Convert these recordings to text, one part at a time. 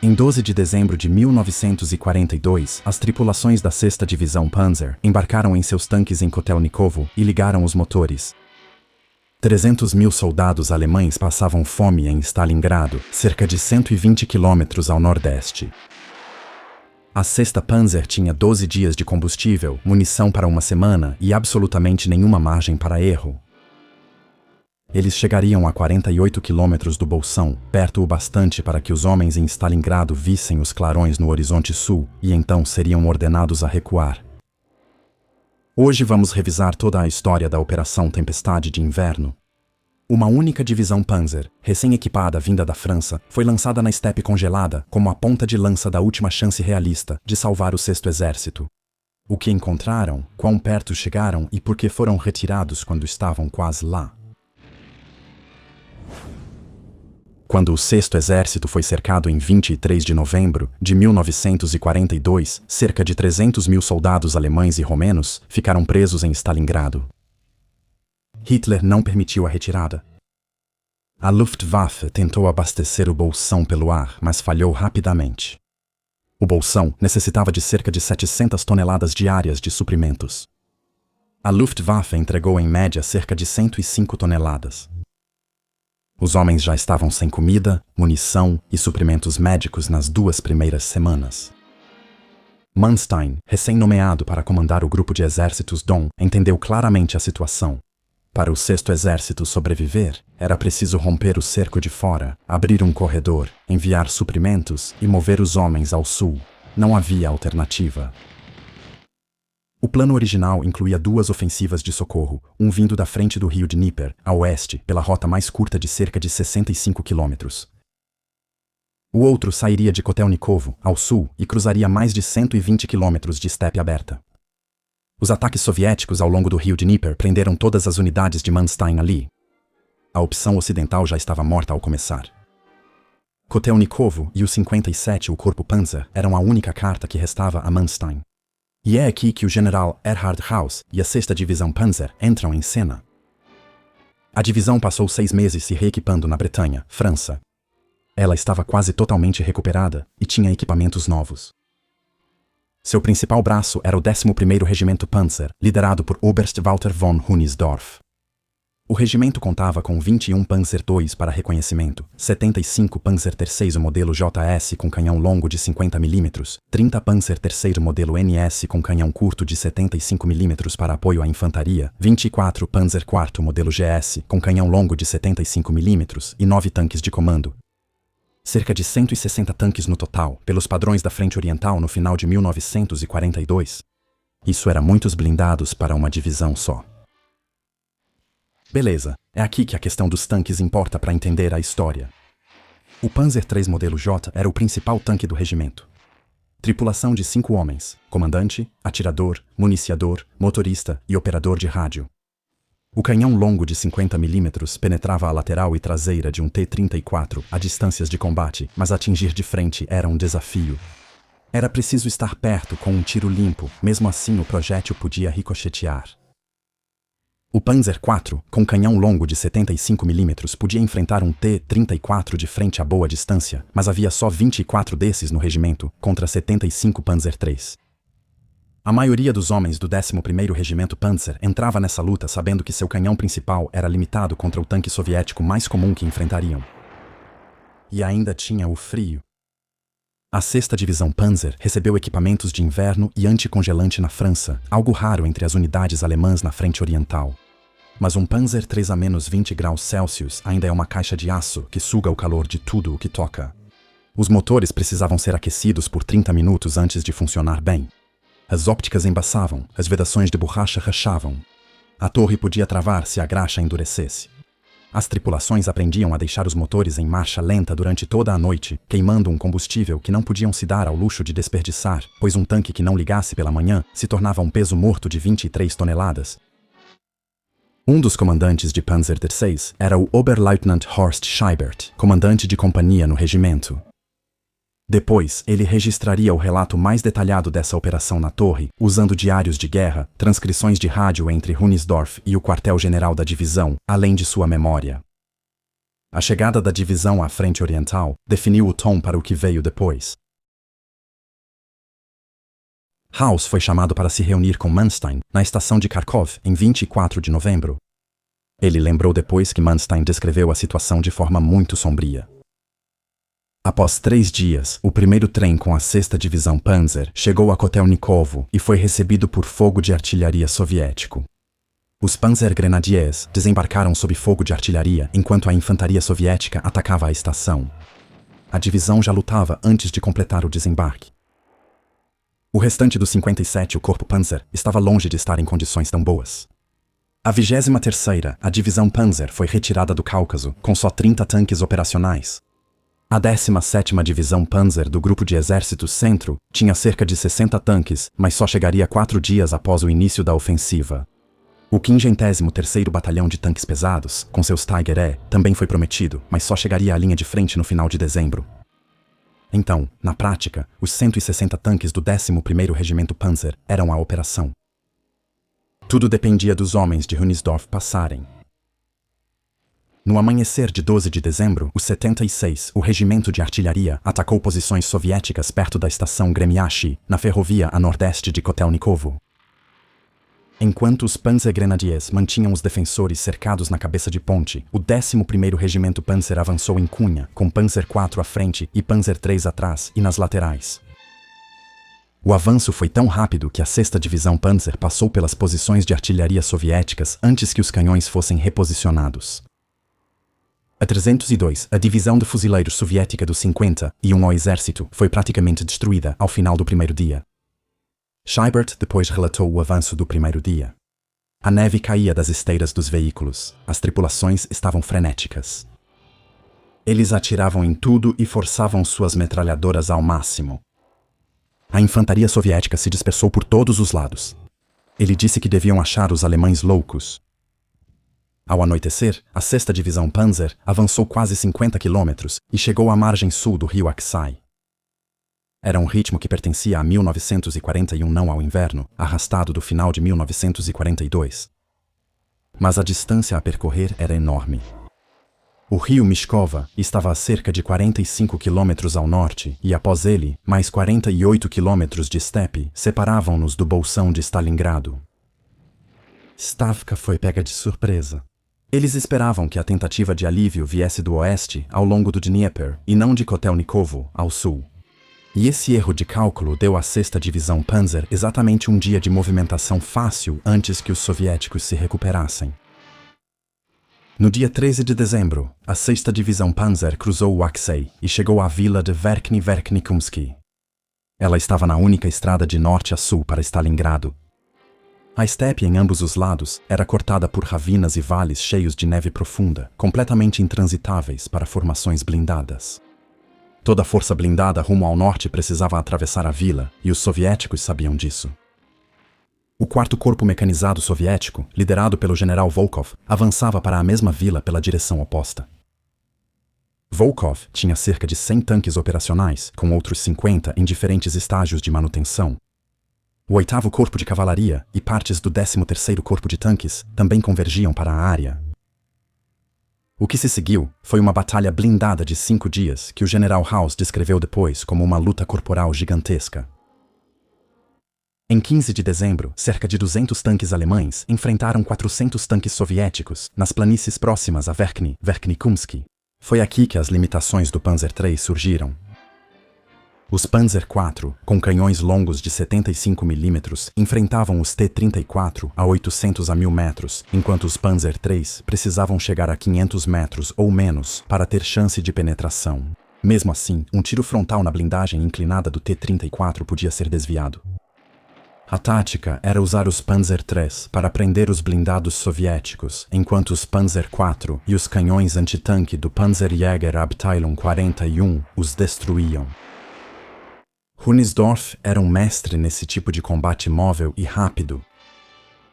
Em 12 de dezembro de 1942, as tripulações da 6ª Divisão Panzer embarcaram em seus tanques em Kotelnikovo e ligaram os motores. 300.000 soldados alemães passavam fome em Stalingrado, cerca de 120 quilômetros ao nordeste. A 6ª Panzer tinha 12 dias de combustível, munição para uma semana e absolutamente nenhuma margem para erro. Eles chegariam a 48 quilômetros do Bolsão, perto o bastante para que os homens em Stalingrado vissem os clarões no horizonte sul e então seriam ordenados a recuar. Hoje vamos revisar toda a história da Operação Tempestade de Inverno. Uma única divisão Panzer, recém-equipada vinda da França, foi lançada na estepe congelada como a ponta de lança da última chance realista de salvar o 6º Exército. O que encontraram, quão perto chegaram e por que foram retirados quando estavam quase lá. Quando o 6º Exército foi cercado em 23 de novembro de 1942, cerca de 300.000 soldados alemães e romenos ficaram presos em Stalingrado. Hitler não permitiu a retirada. A Luftwaffe tentou abastecer o Bolsão pelo ar, mas falhou rapidamente. O Bolsão necessitava de cerca de 700 toneladas diárias de suprimentos. A Luftwaffe entregou em média cerca de 105 toneladas. Os homens já estavam sem comida, munição e suprimentos médicos nas 2 primeiras semanas. Manstein, recém-nomeado para comandar o grupo de exércitos Don, entendeu claramente a situação. Para o 6º Exército sobreviver, era preciso romper o cerco de fora, abrir um corredor, enviar suprimentos e mover os homens ao sul. Não havia alternativa. O plano original incluía 2 ofensivas de socorro, um vindo da frente do rio Dnieper, a oeste, pela rota mais curta de cerca de 65 quilômetros. O outro sairia de Kotelnikovo, ao sul, e cruzaria mais de 120 quilômetros de estepe aberta. Os ataques soviéticos ao longo do rio Dnieper prenderam todas as unidades de Manstein ali. A opção ocidental já estava morta ao começar. Kotelnikovo e o 57, o Corpo Panzer, eram a única carta que restava a Manstein. E é aqui que o general Erhard Haus e a 6ª Divisão Panzer entram em cena. A divisão passou 6 meses se reequipando na Bretanha, França. Ela estava quase totalmente recuperada e tinha equipamentos novos. Seu principal braço era o 11º Regimento Panzer, liderado por Oberst Walter von Hunisdorf. O regimento contava com 21 Panzer II para reconhecimento, 75 Panzer III modelo JS com canhão longo de 50 mm, 30 Panzer III modelo NS com canhão curto de 75 mm para apoio à infantaria, 24 Panzer IV modelo GS com canhão longo de 75 mm e 9 tanques de comando. Cerca de 160 tanques no total, pelos padrões da Frente Oriental no final de 1942. Isso era muitos blindados para uma divisão só. Beleza, é aqui que a questão dos tanques importa para entender a história. O Panzer III modelo J era o principal tanque do regimento. Tripulação de 5 homens, comandante, atirador, municiador, motorista e operador de rádio. O canhão longo de 50 mm penetrava a lateral e traseira de um T-34 a distâncias de combate, mas atingir de frente era um desafio. Era preciso estar perto com um tiro limpo, mesmo assim o projétil podia ricochetear. O Panzer IV, com canhão longo de 75 mm, podia enfrentar um T-34 de frente a boa distância, mas havia só 24 desses no regimento, contra 75 Panzer III. A maioria dos homens do 11º Regimento Panzer entrava nessa luta sabendo que seu canhão principal era limitado contra o tanque soviético mais comum que enfrentariam. E ainda tinha o frio. A 6ª Divisão Panzer recebeu equipamentos de inverno e anticongelante na França, algo raro entre as unidades alemãs na frente oriental. Mas um Panzer III a menos 20 graus Celsius ainda é uma caixa de aço que suga o calor de tudo o que toca. Os motores precisavam ser aquecidos por 30 minutos antes de funcionar bem. As ópticas embaçavam, as vedações de borracha rachavam. A torre podia travar se a graxa endurecesse. As tripulações aprendiam a deixar os motores em marcha lenta durante toda a noite, queimando um combustível que não podiam se dar ao luxo de desperdiçar, pois um tanque que não ligasse pela manhã se tornava um peso morto de 23 toneladas. Um dos comandantes de Panzer III era o Oberleutnant Horst Scheibert, comandante de companhia no regimento. Depois, ele registraria o relato mais detalhado dessa operação na torre, usando diários de guerra, transcrições de rádio entre Hunisdorf e o quartel-general da divisão, além de sua memória. A chegada da divisão à frente oriental definiu o tom para o que veio depois. House foi chamado para se reunir com Manstein na estação de Kharkov em 24 de novembro. Ele lembrou depois que Manstein descreveu a situação de forma muito sombria. Após 3 dias, o primeiro trem com a 6ª Divisão Panzer chegou a Kotelnikovo e foi recebido por fogo de artilharia soviético. Os Panzer Grenadiers desembarcaram sob fogo de artilharia enquanto a infantaria soviética atacava a estação. A divisão já lutava antes de completar o desembarque. O restante dos 57º Corpo Panzer estava longe de estar em condições tão boas. A 23ª, a Divisão Panzer, foi retirada do Cáucaso com só 30 tanques operacionais. A 17ª Divisão Panzer do Grupo de Exércitos Centro tinha cerca de 60 tanques, mas só chegaria 4 dias após o início da ofensiva. O 53º Batalhão de Tanques Pesados, com seus Tiger E, também foi prometido, mas só chegaria à linha de frente no final de dezembro. Então, na prática, os 160 tanques do 11º Regimento Panzer eram a operação. Tudo dependia dos homens de Hunsdorf passarem. No amanhecer de 12 de dezembro, o 76, o Regimento de Artilharia, atacou posições soviéticas perto da estação Gremiachi, na ferrovia a nordeste de Kotelnikovo. Enquanto os Panzer Grenadiers mantinham os defensores cercados na cabeça de ponte, o 11º Regimento Panzer avançou em cunha, com Panzer IV à frente e Panzer III atrás e nas laterais. O avanço foi tão rápido que a 6ª Divisão Panzer passou pelas posições de artilharia soviéticas antes que os canhões fossem reposicionados. A 302, a divisão de fuzileiros soviética do 51º Exército, foi praticamente destruída ao final do primeiro dia. Scheibert depois relatou o avanço do primeiro dia. A neve caía das esteiras dos veículos. As tripulações estavam frenéticas. Eles atiravam em tudo e forçavam suas metralhadoras ao máximo. A infantaria soviética se dispersou por todos os lados. Ele disse que deviam achar os alemães loucos. Ao anoitecer, a 6ª Divisão Panzer avançou quase 50 quilômetros e chegou à margem sul do rio Aksai. Era um ritmo que pertencia a 1941, não ao inverno, arrastado do final de 1942. Mas a distância a percorrer era enorme. O rio Mishkova estava a cerca de 45 quilômetros ao norte e, após ele, mais 48 quilômetros de estepe separavam-nos do bolsão de Stalingrado. Stavka foi pega de surpresa. Eles esperavam que a tentativa de alívio viesse do oeste, ao longo do Dnieper, e não de Kotelnikovo, ao sul. E esse erro de cálculo deu à 6ª Divisão Panzer exatamente um dia de movimentação fácil antes que os soviéticos se recuperassem. No dia 13 de dezembro, a 6ª Divisão Panzer cruzou o Aksai e chegou à vila de Verkhny-Verkhnikumsky. Ela estava na única estrada de norte a sul para Stalingrado. A estepe em ambos os lados era cortada por ravinas e vales cheios de neve profunda, completamente intransitáveis para formações blindadas. Toda a força blindada rumo ao norte precisava atravessar a vila, e os soviéticos sabiam disso. O 4º Corpo Mecanizado Soviético, liderado pelo general Volkov, avançava para a mesma vila pela direção oposta. Volkov tinha cerca de 100 tanques operacionais, com outros 50 em diferentes estágios de manutenção. O 8º Corpo de Cavalaria e partes do 13º Corpo de Tanques também convergiam para a área. O que se seguiu foi uma batalha blindada de 5 dias que o general House descreveu depois como uma luta corporal gigantesca. Em 15 de dezembro, cerca de 200 tanques alemães enfrentaram 400 tanques soviéticos nas planícies próximas a Verkhny-Verkhnikumsky. Foi aqui que as limitações do Panzer III surgiram. Os Panzer IV, com canhões longos de 75 mm, enfrentavam os T-34 a 800 a 1000 metros, enquanto os Panzer III precisavam chegar a 500 metros ou menos para ter chance de penetração. Mesmo assim, um tiro frontal na blindagem inclinada do T-34 podia ser desviado. A tática era usar os Panzer III para prender os blindados soviéticos, enquanto os Panzer IV e os canhões antitanque do Panzerjägerabteilung 41 os destruíam. Hunsdorf era um mestre nesse tipo de combate móvel e rápido.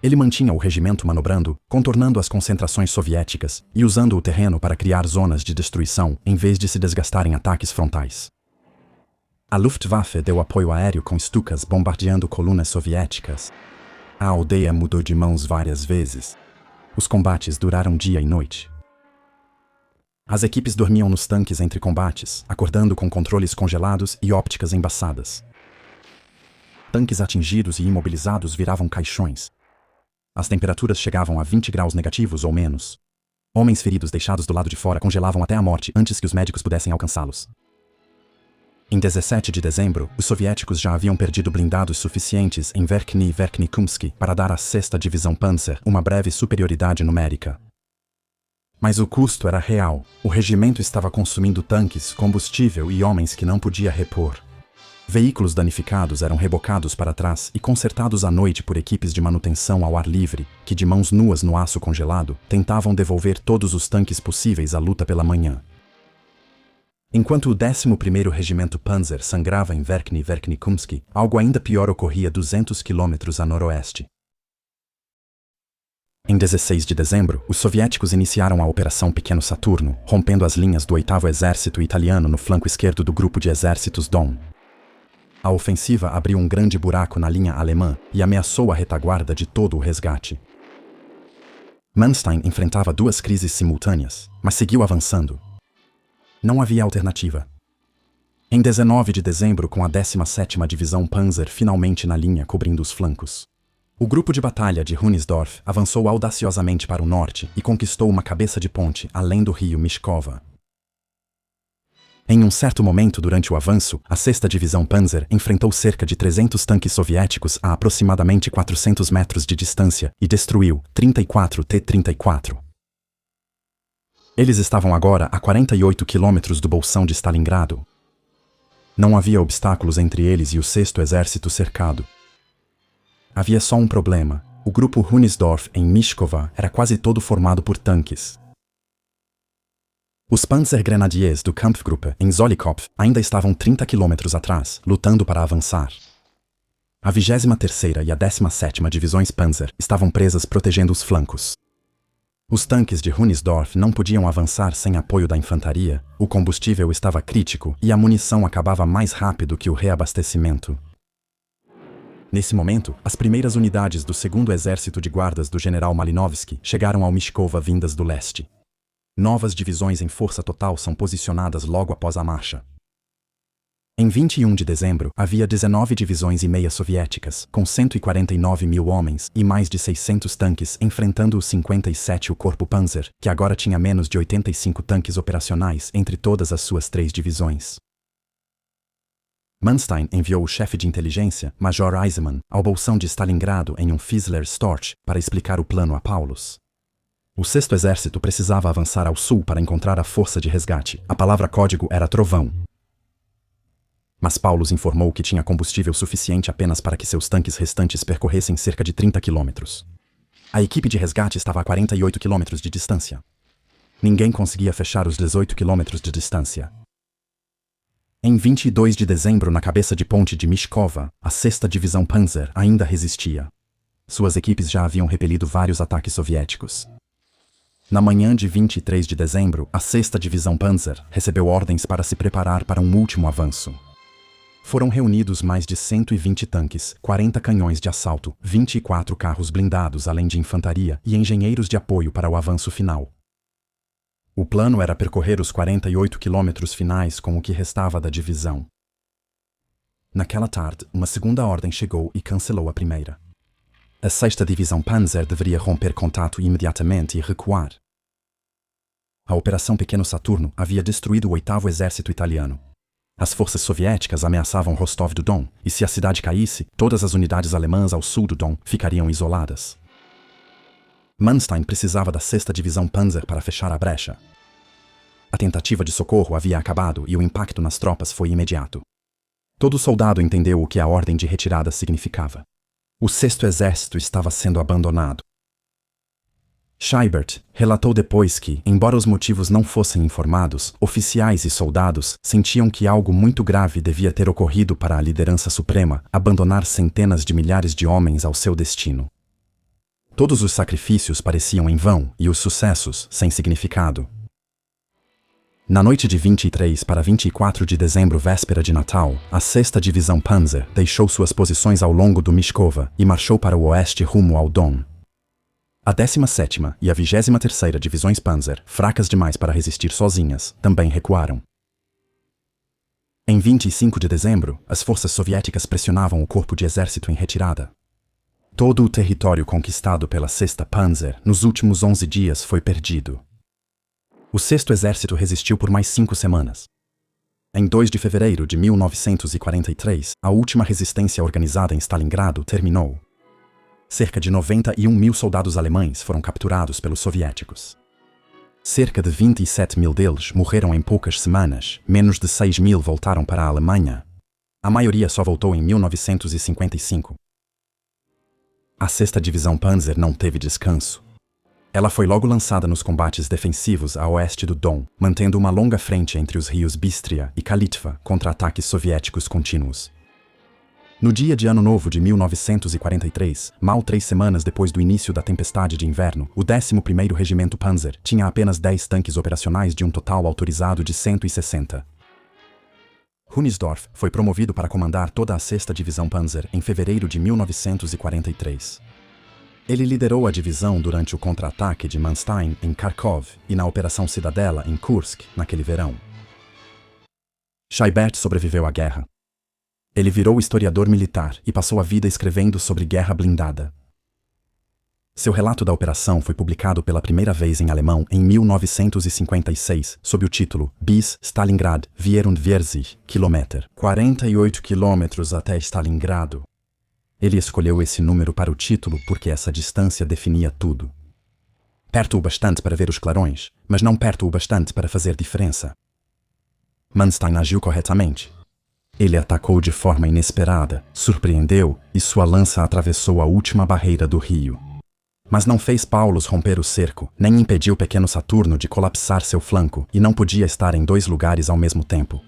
Ele mantinha o regimento manobrando, contornando as concentrações soviéticas e usando o terreno para criar zonas de destruição em vez de se desgastar em ataques frontais. A Luftwaffe deu apoio aéreo com Stukas bombardeando colunas soviéticas. A aldeia mudou de mãos várias vezes. Os combates duraram dia e noite. As equipes dormiam nos tanques entre combates, acordando com controles congelados e ópticas embaçadas. Tanques atingidos e imobilizados viravam caixões. As temperaturas chegavam a 20 graus negativos ou menos. Homens feridos deixados do lado de fora congelavam até a morte antes que os médicos pudessem alcançá-los. Em 17 de dezembro, os soviéticos já haviam perdido blindados suficientes em Verkhny e Verkhny-Kumsky para dar à 6ª Divisão Panzer uma breve superioridade numérica. Mas o custo era real. O regimento estava consumindo tanques, combustível e homens que não podia repor. Veículos danificados eram rebocados para trás e consertados à noite por equipes de manutenção ao ar livre, que de mãos nuas no aço congelado, tentavam devolver todos os tanques possíveis à luta pela manhã. Enquanto o 11º Regimento Panzer sangrava em Verkhny e Verkhny-Kumsky, algo ainda pior ocorria 200 quilômetros a noroeste. Em 16 de dezembro, os soviéticos iniciaram a Operação Pequeno Saturno, rompendo as linhas do 8º Exército Italiano no flanco esquerdo do grupo de exércitos Don. A ofensiva abriu um grande buraco na linha alemã e ameaçou a retaguarda de todo o resgate. Manstein enfrentava 2 crises simultâneas, mas seguiu avançando. Não havia alternativa. Em 19 de dezembro, com a 17ª Divisão Panzer finalmente na linha cobrindo os flancos, o grupo de batalha de Hunisdorf avançou audaciosamente para o norte e conquistou uma cabeça de ponte além do rio Mishkova. Em um certo momento durante o avanço, a 6ª Divisão Panzer enfrentou cerca de 300 tanques soviéticos a aproximadamente 400 metros de distância e destruiu 34 T-34. Eles estavam agora a 48 quilômetros do bolsão de Stalingrado. Não havia obstáculos entre eles e o 6º Exército cercado. Havia só um problema. O grupo Hunisdorf em Mishkova era quase todo formado por tanques. Os Panzergrenadiers do Kampfgruppe em Zolikopf ainda estavam 30 quilômetros atrás, lutando para avançar. A 23ª e a 17ª Divisões Panzer estavam presas protegendo os flancos. Os tanques de Hunisdorf não podiam avançar sem apoio da infantaria, o combustível estava crítico e a munição acabava mais rápido que o reabastecimento. Nesse momento, as primeiras unidades do 2º Exército de Guardas do general Malinovsky chegaram ao Mishkova vindas do leste. Novas divisões em força total são posicionadas logo após a marcha. Em 21 de dezembro, havia 19 divisões e meia soviéticas, com 149 mil homens e mais de 600 tanques enfrentando o 57º Corpo Panzer, que agora tinha menos de 85 tanques operacionais entre todas as suas 3 divisões. Manstein enviou o chefe de inteligência, Major Eisenman, ao bolsão de Stalingrado em um Fiesler Storch para explicar o plano a Paulus. O 6º Exército precisava avançar ao sul para encontrar a força de resgate. A palavra código era trovão. Mas Paulus informou que tinha combustível suficiente apenas para que seus tanques restantes percorressem cerca de 30 quilômetros. A equipe de resgate estava a 48 quilômetros de distância. Ninguém conseguia fechar os 18 quilômetros de distância. Em 22 de dezembro, na cabeça de ponte de Mishkova, a 6ª Divisão Panzer ainda resistia. Suas equipes já haviam repelido vários ataques soviéticos. Na manhã de 23 de dezembro, a 6ª Divisão Panzer recebeu ordens para se preparar para um último avanço. Foram reunidos mais de 120 tanques, 40 canhões de assalto, 24 carros blindados além de infantaria e engenheiros de apoio para o avanço final. O plano era percorrer os 48 quilômetros finais com o que restava da divisão. Naquela tarde, uma segunda ordem chegou e cancelou a primeira. A 6ª Divisão Panzer deveria romper contato imediatamente e recuar. A Operação Pequeno Saturno havia destruído o 8º Exército Italiano. As forças soviéticas ameaçavam Rostov do Don, e se a cidade caísse, todas as unidades alemãs ao sul do Don ficariam isoladas. Manstein precisava da 6ª Divisão Panzer para fechar a brecha. A tentativa de socorro havia acabado e o impacto nas tropas foi imediato. Todo soldado entendeu o que a ordem de retirada significava. O 6º Exército estava sendo abandonado. Scheibert relatou depois que, embora os motivos não fossem informados, oficiais e soldados sentiam que algo muito grave devia ter ocorrido para a liderança suprema abandonar centenas de milhares de homens ao seu destino. Todos os sacrifícios pareciam em vão e os sucessos sem significado. Na noite de 23 para 24 de dezembro, véspera de Natal, a 6ª Divisão Panzer deixou suas posições ao longo do Mishkova e marchou para o oeste rumo ao Don. A 17ª e a 23ª Divisões Panzer, fracas demais para resistir sozinhas, também recuaram. Em 25 de dezembro, as forças soviéticas pressionavam o corpo de exército em retirada. Todo o território conquistado pela 6ª Panzer nos últimos 11 dias foi perdido. O 6º Exército resistiu por mais 5 semanas. Em 2 de fevereiro de 1943, a última resistência organizada em Stalingrado terminou. Cerca de 91.000 soldados alemães foram capturados pelos soviéticos. Cerca de 27.000 deles morreram em poucas semanas, menos de 6.000 voltaram para a Alemanha. A maioria só voltou em 1955. A 6ª Divisão Panzer não teve descanso. Ela foi logo lançada nos combates defensivos a oeste do Don, mantendo uma longa frente entre os rios Bistria e Kalitva contra ataques soviéticos contínuos. No dia de Ano Novo de 1943, mal 3 semanas depois do início da tempestade de inverno, o 11º Regimento Panzer tinha apenas 10 tanques operacionais de um total autorizado de 160. Hunsdorf foi promovido para comandar toda a 6ª Divisão Panzer em fevereiro de 1943. Ele liderou a divisão durante o contra-ataque de Manstein em Kharkov e na Operação Cidadela em Kursk naquele verão. Scheibert sobreviveu à guerra. Ele virou historiador militar e passou a vida escrevendo sobre guerra blindada. Seu relato da operação foi publicado pela primeira vez em alemão em 1956, sob o título Bis Stalingrad 44 km, 48 quilômetros até Stalingrado. Ele escolheu esse número para o título porque essa distância definia tudo. Perto o bastante para ver os clarões, mas não perto o bastante para fazer diferença. Manstein agiu corretamente. Ele atacou de forma inesperada, surpreendeu e sua lança atravessou a última barreira do rio. Mas não fez Paulus romper o cerco, nem impediu o pequeno Saturno de colapsar seu flanco e não podia estar em 2 lugares ao mesmo tempo.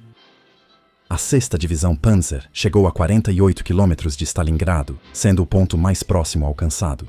A 6ª Divisão Panzer chegou a 48 quilômetros de Stalingrado, sendo o ponto mais próximo alcançado.